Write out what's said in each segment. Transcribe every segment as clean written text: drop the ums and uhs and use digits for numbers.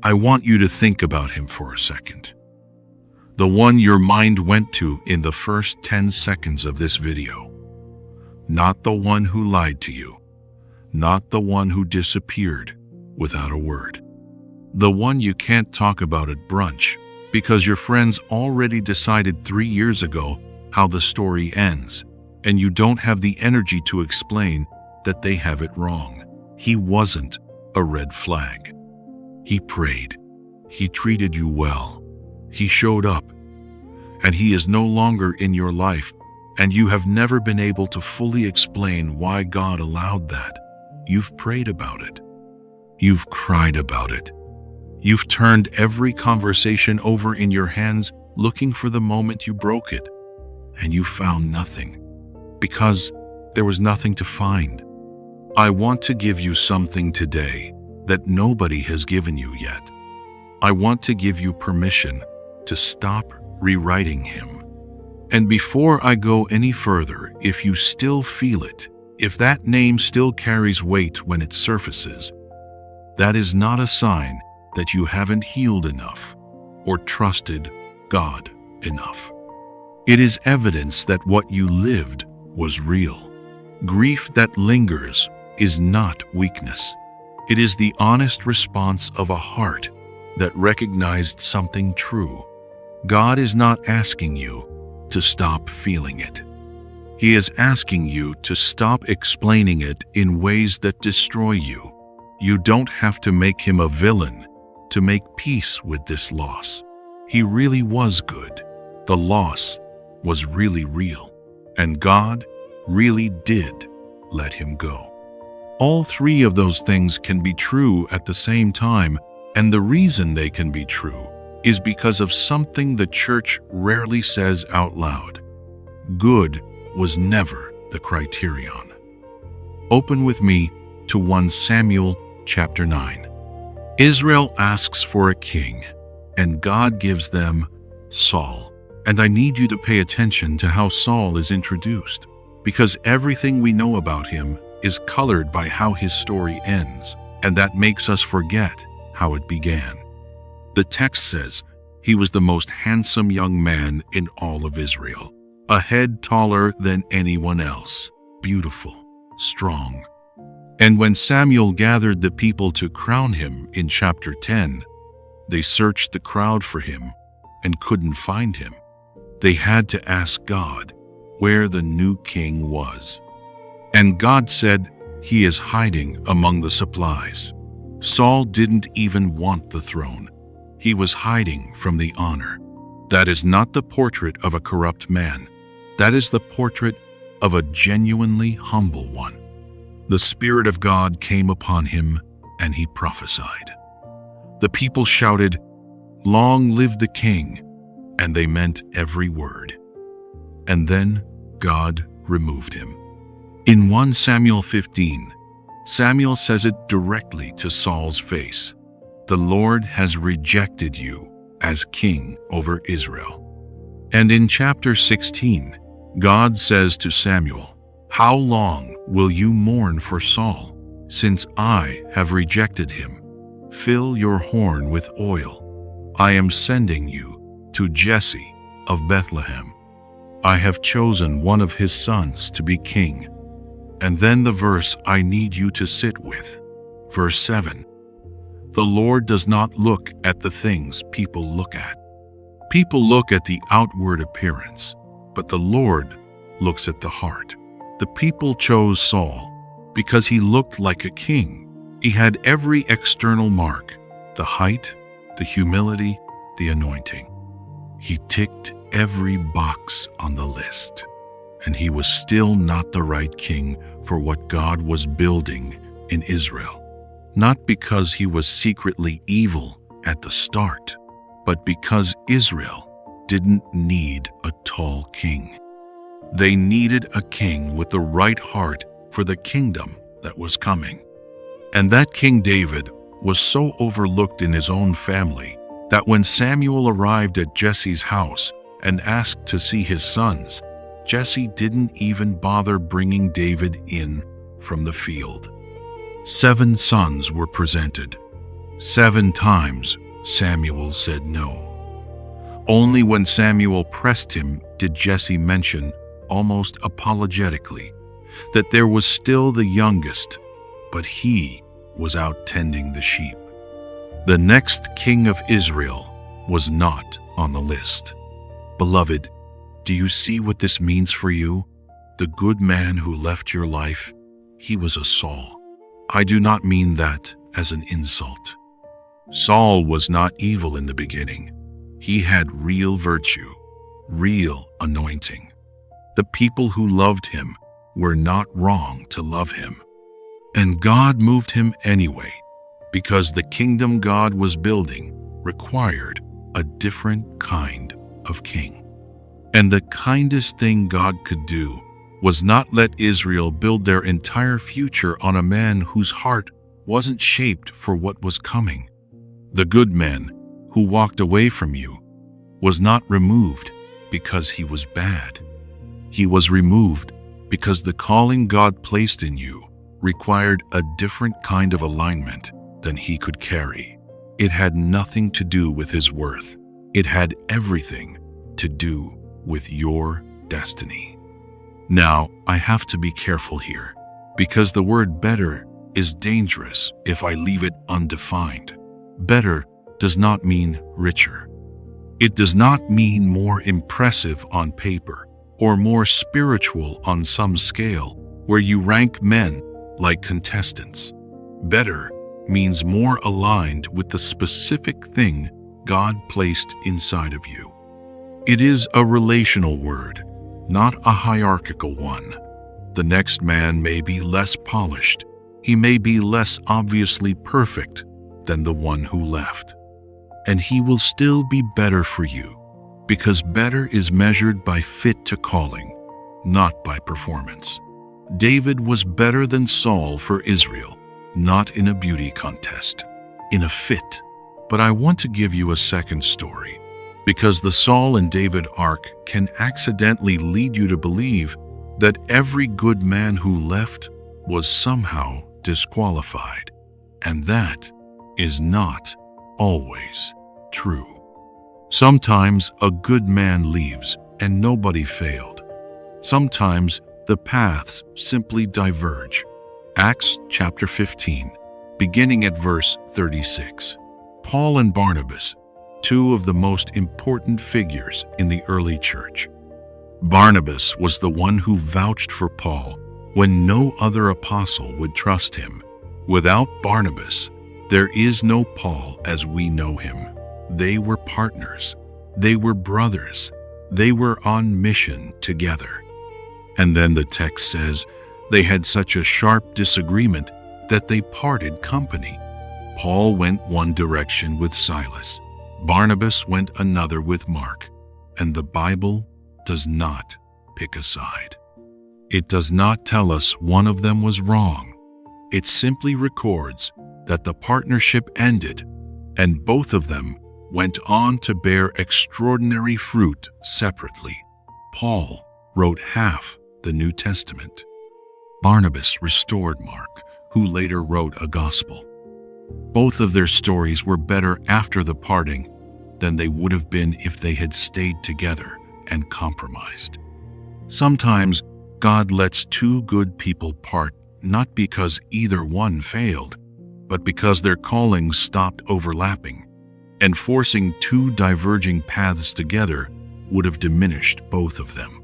I want you to think about him for a second. The one your mind went to in the first 10 seconds of this video. Not the one who lied to you. Not the one who disappeared without a word. The one you can't talk about at brunch because your friends already decided 3 years ago how the story ends, and you don't have the energy to explain that they have it wrong. He wasn't a red flag. He prayed. He treated you well. He showed up. And he is no longer in your life, and you have never been able to fully explain why God allowed that. You've prayed about it. You've cried about it. You've turned every conversation over in your hands looking for the moment you broke it, and you found nothing, because there was nothing to find. I want to give you something today that nobody has given you yet. I want to give you permission to stop rewriting him. And before I go any further, if you still feel it, if that name still carries weight when it surfaces, that is not a sign that you haven't healed enough or trusted God enough. It is evidence that what you lived was real. Grief that lingers is not weakness. It is the honest response of a heart that recognized something true. God is not asking you to stop feeling it. He is asking you to stop explaining it in ways that destroy you. You don't have to make him a villain to make peace with this loss. He really was good. The loss was really real, and God really did let him go. All three of those things can be true at the same time, and the reason they can be true is because of something the church rarely says out loud. Good was never the criterion. Open with me to 1 Samuel chapter 9. Israel asks for a king, and God gives them Saul. And I need you to pay attention to how Saul is introduced, because everything we know about him is colored by how his story ends, and that makes us forget how it began. The text says he was the most handsome young man in all of Israel, a head taller than anyone else, beautiful, strong. And when Samuel gathered the people to crown him in chapter 10, they searched the crowd for him and couldn't find him. They had to ask God where the new king was. And God said, "He is hiding among the supplies." Saul didn't even want the throne. He was hiding from the honor. That is not the portrait of a corrupt man. That is the portrait of a genuinely humble one. The Spirit of God came upon him, and he prophesied. The people shouted, "Long live the king," and they meant every word. And then God removed him. In 1 Samuel 15, Samuel says it directly to Saul's face. The Lord has rejected you as king over Israel. And in chapter 16, God says to Samuel, "How long will you mourn for Saul, since I have rejected him? Fill your horn with oil. I am sending you to Jesse of Bethlehem. I have chosen one of his sons to be king." And then the verse I need you to sit with, verse 7. The Lord does not look at the things people look at. People look at the outward appearance, but the Lord looks at the heart. The people chose Saul because he looked like a king. He had every external mark, the height, the humility, the anointing. He ticked every box on the list, and he was still not the right king for what God was building in Israel. Not because he was secretly evil at the start, but because Israel didn't need a tall king. They needed a king with the right heart for the kingdom that was coming. And that King David was so overlooked in his own family that when Samuel arrived at Jesse's house and asked to see his sons, Jesse didn't even bother bringing David in from the field. 7 sons were presented, 7 times Samuel said no. Only when Samuel pressed him did Jesse mention, almost apologetically, that there was still the youngest, but he was out tending the sheep. The next king of Israel was not on the list. Beloved, do you see what this means for you? The good man who left your life, he was a Saul. I do not mean that as an insult. Saul was not evil in the beginning. He had real virtue, real anointing. The people who loved him were not wrong to love him. And God moved him anyway, because the kingdom God was building required a different kind of king. And the kindest thing God could do was not let Israel build their entire future on a man whose heart wasn't shaped for what was coming. The good man who walked away from you was not removed because he was bad. He was removed because the calling God placed in you required a different kind of alignment than he could carry. It had nothing to do with his worth. It had everything to do with your destiny. Now, I have to be careful here, because the word better is dangerous if I leave it undefined. Better does not mean richer. It does not mean more impressive on paper or more spiritual on some scale where you rank men like contestants. Better means more aligned with the specific thing God placed inside of you. It is a relational word, not a hierarchical one. The next man may be less polished. He may be less obviously perfect than the one who left. And he will still be better for you, because better is measured by fit to calling, not by performance. David was better than Saul for Israel, not in a beauty contest, in a fit. But I want to give you a second story, because the Saul and David arc can accidentally lead you to believe that every good man who left was somehow disqualified, and that is not always true. Sometimes a good man leaves and nobody failed. Sometimes the paths simply diverge. Acts chapter 15, beginning at verse 36. Paul and Barnabas, two of the most important figures in the early church. Barnabas was the one who vouched for Paul when no other apostle would trust him. Without Barnabas, there is no Paul as we know him. They were partners. They were brothers. They were on mission together. And then the text says they had such a sharp disagreement that they parted company. Paul went one direction with Silas. Barnabas went another with Mark. And the Bible does not pick a side. It does not tell us one of them was wrong. It simply records that the partnership ended and both of them went on to bear extraordinary fruit separately. Paul wrote half the New Testament. Barnabas restored Mark, who later wrote a gospel. Both of their stories were better after the parting than they would have been if they had stayed together and compromised. Sometimes God lets two good people part, not because either one failed, but because their callings stopped overlapping, and forcing two diverging paths together would have diminished both of them.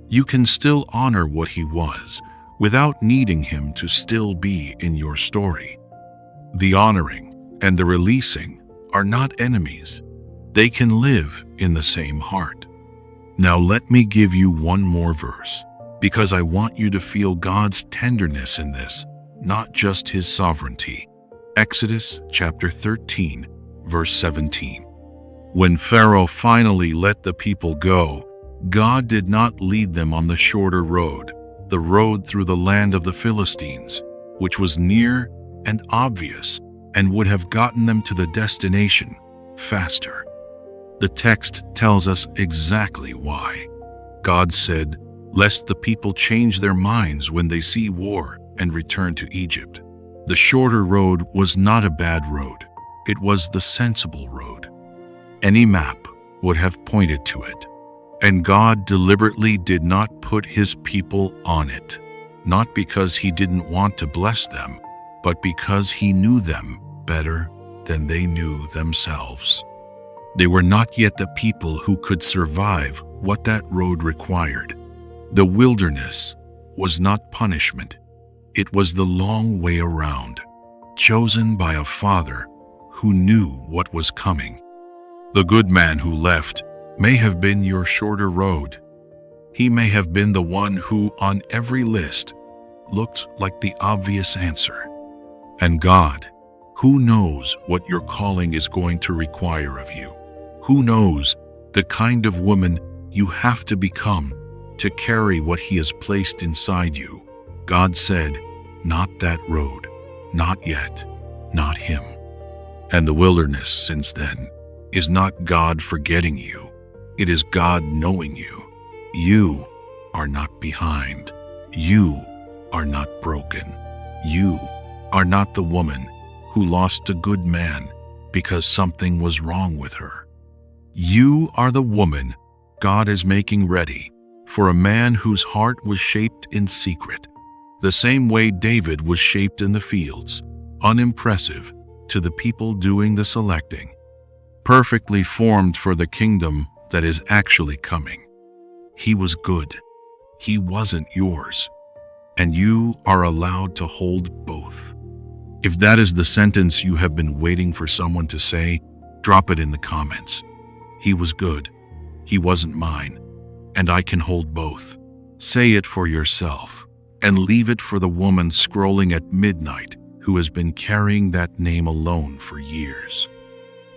You can still honor what he was without needing him to still be in your story. The honoring and the releasing are not enemies. They can live in the same heart. Now let me give you one more verse, because I want you to feel God's tenderness in this, not just his sovereignty. Exodus chapter 13, verse 17. When Pharaoh finally let the people go, God did not lead them on the shorter road, the road through the land of the Philistines, which was near and obvious and would have gotten them to the destination faster. The text tells us exactly why. God said, lest the people change their minds when they see war and return to Egypt. The shorter road was not a bad road. It was the sensible road. Any map would have pointed to it. And God deliberately did not put his people on it, not because he didn't want to bless them, but because he knew them better than they knew themselves. They were not yet the people who could survive what that road required. The wilderness was not punishment. It was the long way around, chosen by a father who knew what was coming. The good man who left may have been your shorter road. He may have been the one who, on every list, looked like the obvious answer. And God, who knows what your calling is going to require of you? Who knows the kind of woman you have to become to carry what he has placed inside you? God said, not that road, not yet, not him. And the wilderness since then is not God forgetting you. It is God knowing you. You are not behind. You are not broken. You are not the woman who lost a good man because something was wrong with her. You are the woman God is making ready for a man whose heart was shaped in secret, the same way David was shaped in the fields, unimpressive to the people doing the selecting, perfectly formed for the kingdom that is actually coming. He was good. He wasn't yours. And you are allowed to hold both. If that is the sentence you have been waiting for someone to say, drop it in the comments. He was good. He wasn't mine. And I can hold both. Say it for yourself and leave it for the woman scrolling at midnight who has been carrying that name alone for years.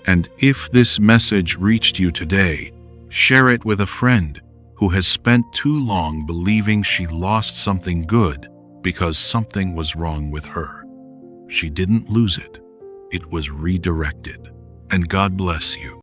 And if this message reached you today, share it with a friend who has spent too long believing she lost something good because something was wrong with her. She didn't lose it. It was redirected. And God bless you.